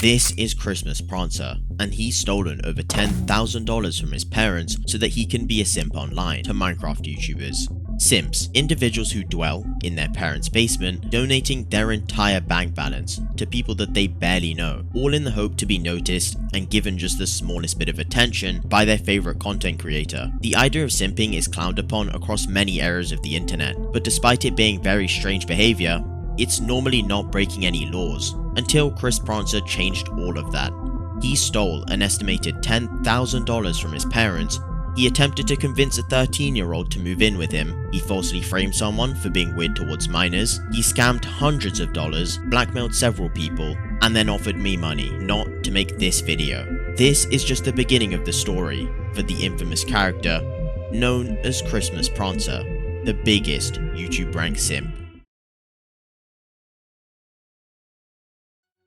This is Christmas Prancer, and he's stolen over $10,000 from his parents so that he can be a simp online to Minecraft YouTubers. Simps, individuals who dwell in their parents' basement, donating their entire bank balance to people that they barely know, all in the hope to be noticed and given just the smallest bit of attention by their favorite content creator. The idea of simping is clowned upon across many areas of the internet, but despite it being very strange behavior, it's normally not breaking any laws, until Chris Prancer changed all of that. He stole an estimated $10,000 from his parents. He attempted to convince a 13-year-old to move in with him. He falsely framed someone for being weird towards minors. He scammed hundreds of dollars, blackmailed several people, and then offered me money not to make this video. This is just the beginning of the story for the infamous character known as Christmas Prancer, the biggest YouTube rank simp.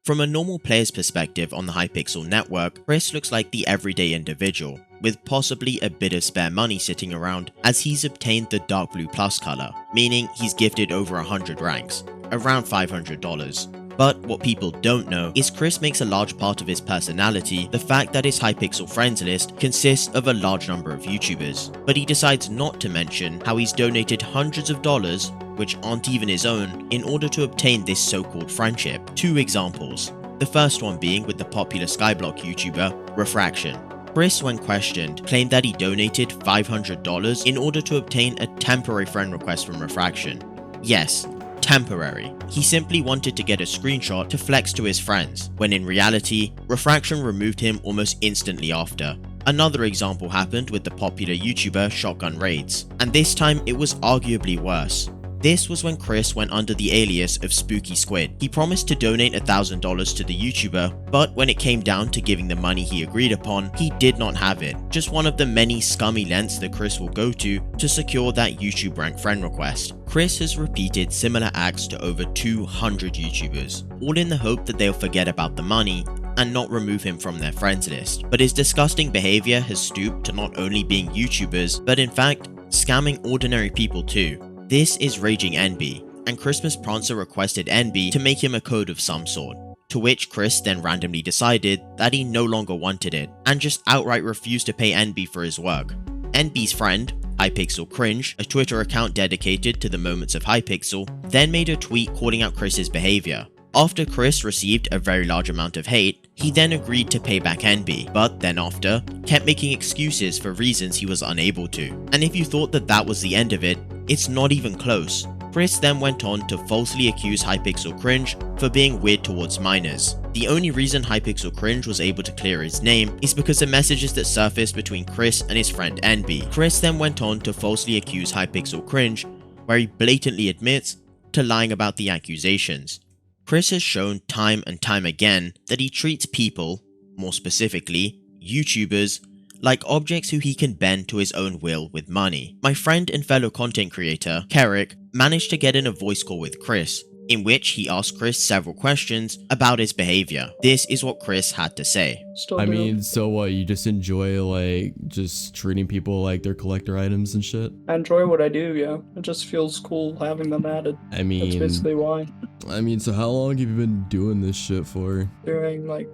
From a normal player's perspective on the Hypixel network, Chris looks like the everyday individual, with possibly a bit of spare money sitting around as he's obtained the dark blue plus color, meaning he's gifted over 100 ranks, around $500. But what people don't know is Chris makes a large part of his personality the fact that his Hypixel friends list consists of a large number of YouTubers, but he decides not to mention how he's donated hundreds of dollars, which aren't even his own, in order to obtain this so-called friendship. Two examples. The first one being with the popular Skyblock YouTuber, Refraction. Chris, when questioned, claimed that he donated $500 in order to obtain a temporary friend request from Refraction. Yes, temporary. He simply wanted to get a screenshot to flex to his friends, when in reality, Refraction removed him almost instantly after. Another example happened with the popular YouTuber Shotgun Raids, and this time it was arguably worse. This was when Chris went under the alias of Spooky Squid. He promised to donate $1,000 to the YouTuber, but when it came down to giving the money he agreed upon, he did not have it. Just one of the many scummy lengths that Chris will go to secure that YouTube rank friend request. Chris has repeated similar acts to over 200 YouTubers, all in the hope that they'll forget about the money and not remove him from their friends list. But his disgusting behavior has stooped to not only being YouTubers, but in fact, scamming ordinary people too. This is Raging NB, and Christmas Prancer requested NB to make him a code of some sort, to which Chris then randomly decided that he no longer wanted it, and just outright refused to pay NB for his work. NB's friend, Hypixel Cringe, a Twitter account dedicated to the moments of Hypixel, then made a tweet calling out Chris's behavior. After Chris received a very large amount of hate, he then agreed to pay back NB, but then after, kept making excuses for reasons he was unable to. And if you thought that that was the end of it, it's not even close. Chris then went on to falsely accuse Hypixel Cringe for being weird towards minors. The only reason Hypixel Cringe was able to clear his name is because of messages that surfaced between Chris and his friend NB. Chris then went on to falsely accuse Hypixel Cringe, where he blatantly admits to lying about the accusations. Chris has shown time and time again that he treats people, more specifically, YouTubers, like objects who he can bend to his own will with money. My friend and fellow content creator, Carrick, managed to get in a voice call with Chris, in which he asked Chris several questions about his behavior. This is what Chris had to say. I mean, so what, you just enjoy like just treating people like they're collector items and shit? I enjoy what I do, yeah. It just feels cool having them added. I mean, that's basically why. I mean, so how long have you been doing this shit for? Doing like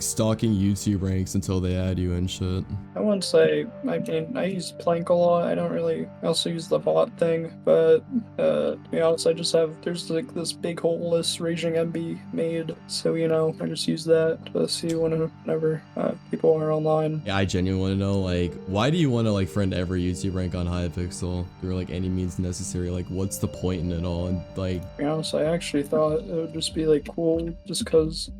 stalking YouTube ranks until they add you and shit. I wouldn't say, I mean, I use Plank a lot. I also use the bot thing, but to be honest, I just have, there's like this big whole list Raging MB made, so you know, I just use that to see whenever people are online. Yeah, I genuinely want to know, like, why do you want to like friend every YouTube rank on Hypixel through like any means necessary? Like, what's the point in it all? And like, to be honest, I actually thought it would just be like cool just because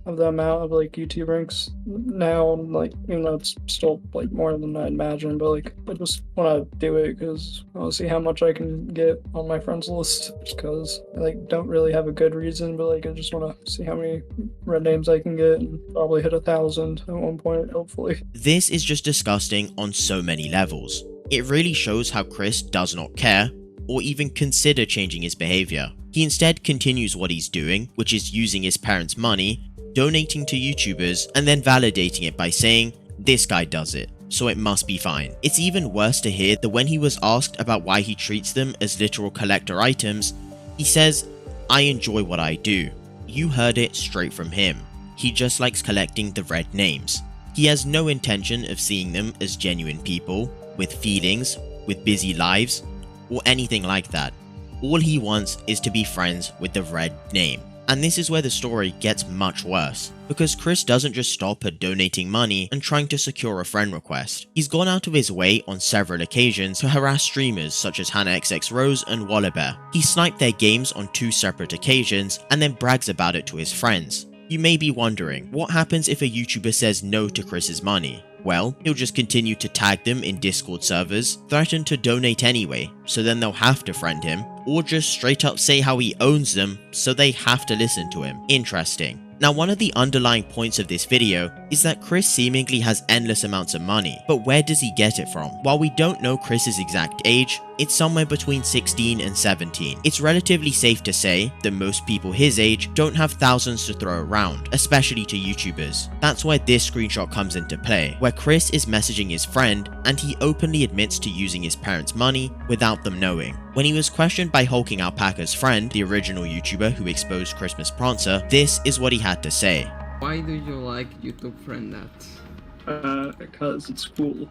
of the amount of like YouTube ranks now, like, even though it's still like more than I imagined, but like I just want to do it because I want to see how much I can get on my friends list, just because I like don't really have a good reason, but like I just want to see how many red names I can get and probably hit 1,000 at one point, hopefully. This is just disgusting on so many levels. It really shows how Chris does not care or even consider changing his behavior. He instead continues what he's doing, which is using his parents' money, donating to YouTubers, and then validating it by saying, "This guy does it, so it must be fine." It's even worse to hear that when he was asked about why he treats them as literal collector items, he says, "I enjoy what I do." you heard it straight from him. He just likes collecting the red names. He has no intention of seeing them as genuine people, with feelings, with busy lives, or anything like that. All he wants is to be friends with the red name. And this is where the story gets much worse, because Chris doesn't just stop at donating money and trying to secure a friend request. He's gone out of his way on several occasions to harass streamers such as Hannahxxrose and Wallibear. He sniped their games on 2 separate occasions and then brags about it to his friends. You may be wondering, what happens if a YouTuber says no to Chris's money? Well, he'll just continue to tag them in Discord servers, threaten to donate anyway, so then they'll have to friend him, or just straight up say how he owns them, so they have to listen to him. Interesting. Now, one of the underlying points of this video is that Chris seemingly has endless amounts of money, but where does he get it from? While we don't know Chris's exact age, it's somewhere between 16 and 17. It's relatively safe to say that most people his age don't have thousands to throw around, especially to YouTubers. That's where this screenshot comes into play, where Chris is messaging his friend and he openly admits to using his parents' money without them knowing. When he was questioned by Hulking Alpaca's friend, the original YouTuber who exposed Christmas Prancer, this is what he had to say. Why do you like YouTube friend that? Because it's cool.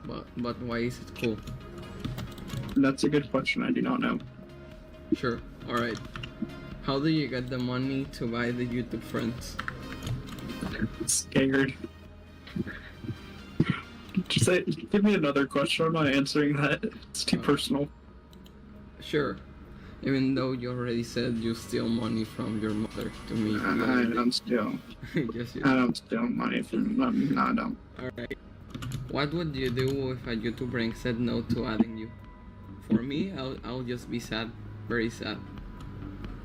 But why is it cool? That's a good question, I do not know. Sure, alright. How do you get the money to buy the YouTube friends? Scared. Just say, give me another question, I'm not answering that. It's too personal. Sure. Even though you already said you steal money from your mother to me. I don't steal. Yes, I don't steal money from them. No, I don't. Alright. What would you do if a YouTube rank said no to adding you? For me, I'll just be sad. Very sad.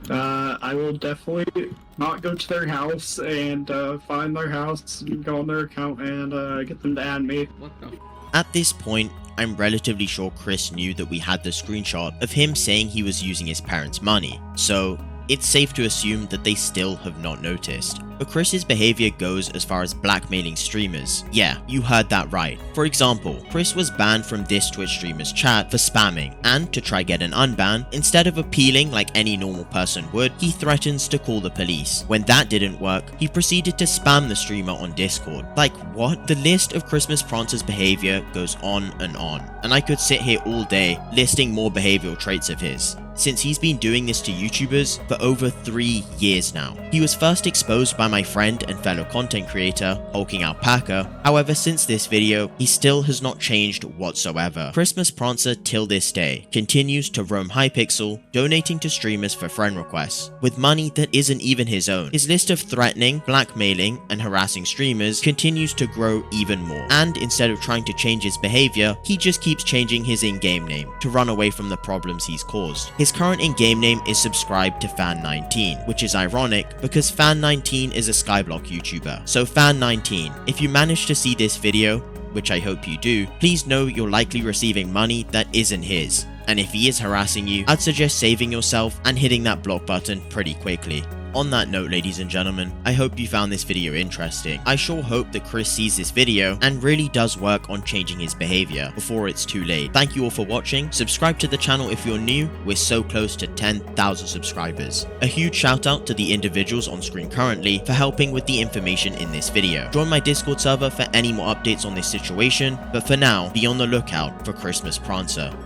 I will definitely not go to their house and find their house, go on their account, and get them to add me. What the? At this point, I'm relatively sure Chris knew that we had the screenshot of him saying he was using his parents' money, so it's safe to assume that they still have not noticed. But Chris's behavior goes as far as blackmailing streamers. Yeah, you heard that right. For example, Chris was banned from this Twitch streamer's chat for spamming, and to try get an unban, instead of appealing like any normal person would, he threatens to call the police. When that didn't work, he proceeded to spam the streamer on Discord. Like what? The list of Christmas Prancer's behavior goes on, and I could sit here all day listing more behavioral traits of his, since he's been doing this to YouTubers for over 3 years now. He was first exposed by my friend and fellow content creator, Hulking Alpaca. However, since this video, he still has not changed whatsoever. Christmas Prancer till this day continues to roam Hypixel, donating to streamers for friend requests, with money that isn't even his own. His list of threatening, blackmailing, and harassing streamers continues to grow even more. And instead of trying to change his behavior, he just keeps changing his in-game name to run away from the problems he's caused. His current in-game name is subscribed to Fan19, which is ironic because Fan19 is a Skyblock YouTuber. So Fan19, if you manage to see this video, which I hope you do, please know you're likely receiving money that isn't his. And if he is harassing you, I'd suggest saving yourself and hitting that block button pretty quickly. On that note, ladies and gentlemen, I hope you found this video interesting. I sure hope that Chris sees this video and really does work on changing his behavior before it's too late. Thank you all for watching. Subscribe to the channel if you're new. We're so close to 10,000 subscribers. A huge shout out to the individuals on screen currently for helping with the information in this video. Join my Discord server for any more updates on this situation, but for now, be on the lookout for Christmas Prancer.